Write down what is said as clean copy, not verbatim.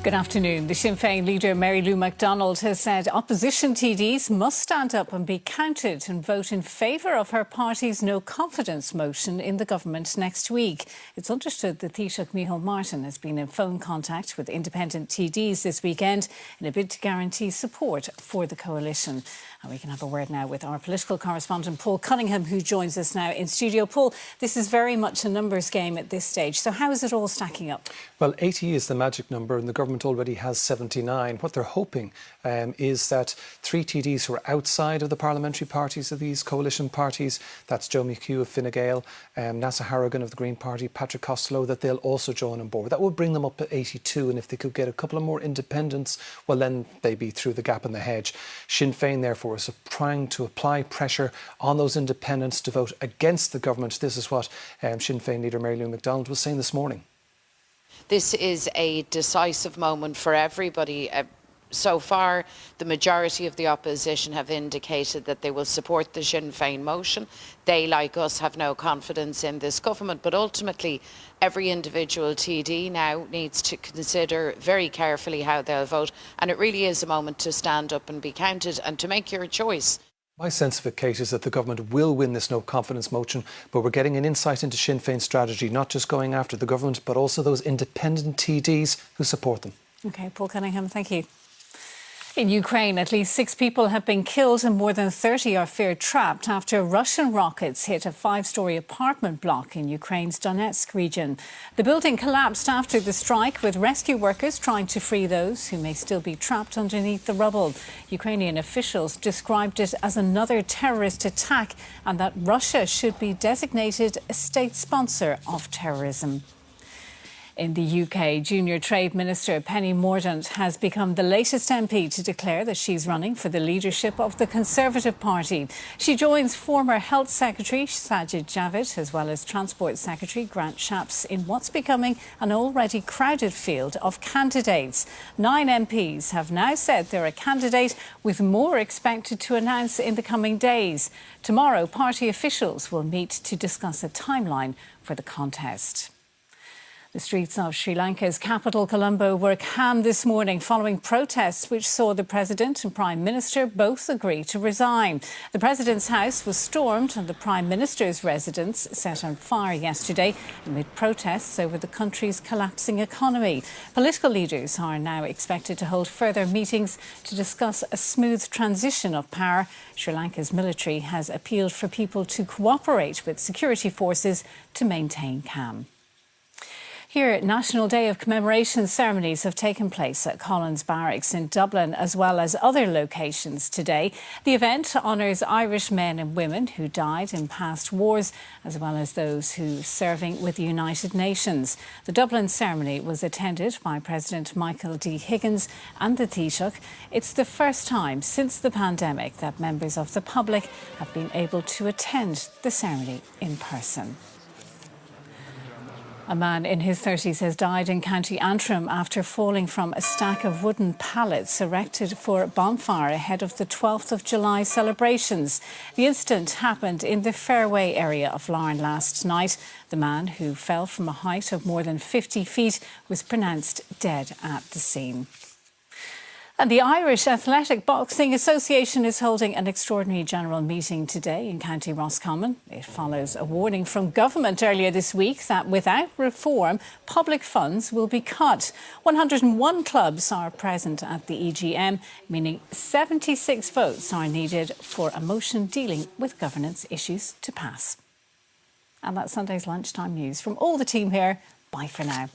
Good afternoon. The Sinn Féin leader Mary Lou MacDonald has said opposition TDs must stand up and be counted and vote in favour of her party's no confidence motion in the government next week. It's understood that Taoiseach Micheál Martin has been in phone contact with independent TDs this weekend in a bid to guarantee support for the coalition. And we can have a word now with our political correspondent Paul Cunningham, who joins us now in studio. Paul, this is very much a numbers game at this stage. So how is it all stacking up? Well, 80 is the magic number and the government already has 79. What they're hoping is that three TDs who are outside of the parliamentary parties of these coalition parties, that's Joe McHugh of Fine Gael, Neasa Harrigan of the Green Party, Patrick Costello, that they'll also join on board. That would bring them up to 82, and if they could get a couple of more independents, well, then they'd be through the gap in the hedge. Sinn Féin, therefore, is trying to apply pressure on those independents to vote against the government. This is what Sinn Féin leader Mary Lou MacDonald was saying this morning. This is a decisive moment for everybody. So far, the majority of the opposition have indicated that they will support the Sinn Féin motion. They, like us, have no confidence in this government. But ultimately, every individual TD now needs to consider very carefully how they'll vote. And it really is a moment to stand up and be counted and to make your choice. My sense of it, Kate, is that the government will win this no confidence motion, but we're getting an insight into Sinn Féin's strategy, not just going after the government, but also those independent TDs who support them. OK, Paul Cunningham, thank you. In Ukraine, at least 6 people have been killed and more than 30 are feared trapped after Russian rockets hit a 5-storey apartment block in Ukraine's Donetsk region. The building collapsed after the strike, with rescue workers trying to free those who may still be trapped underneath the rubble. Ukrainian officials described it as another terrorist attack and that Russia should be designated a state sponsor of terrorism. In the UK, Junior Trade Minister Penny Mordaunt has become the latest MP to declare that she's running for the leadership of the Conservative Party. She joins former Health Secretary Sajid Javid as well as Transport Secretary Grant Shapps in what's becoming an already crowded field of candidates. 9 MPs have now said they're a candidate, with more expected to announce in the coming days. Tomorrow, party officials will meet to discuss a timeline for the contest. The streets of Sri Lanka's capital, Colombo, were calm this morning following protests which saw the President and Prime Minister both agree to resign. The President's house was stormed and the Prime Minister's residence set on fire yesterday amid protests over the country's collapsing economy. Political leaders are now expected to hold further meetings to discuss a smooth transition of power. Sri Lanka's military has appealed for people to cooperate with security forces to maintain calm. Here, National Day of Commemoration ceremonies have taken place at Collins Barracks in Dublin, as well as other locations today. The event honours Irish men and women who died in past wars, as well as those who serving with the United Nations. The Dublin ceremony was attended by President Michael D. Higgins and the Taoiseach. It's the first time since the pandemic that members of the public have been able to attend the ceremony in person. A man in his 30s has died in County Antrim after falling from a stack of wooden pallets erected for a bonfire ahead of the 12th of July celebrations. The incident happened in the Fairway area of Larne last night. The man, who fell from a height of more than 50 feet, was pronounced dead at the scene. And the Irish Athletic Boxing Association is holding an extraordinary general meeting today in County Roscommon. It follows a warning from government earlier this week that without reform, public funds will be cut. 101 clubs are present at the EGM, meaning 76 votes are needed for a motion dealing with governance issues to pass. And that's Sunday's Lunchtime News. From all the team here, bye for now.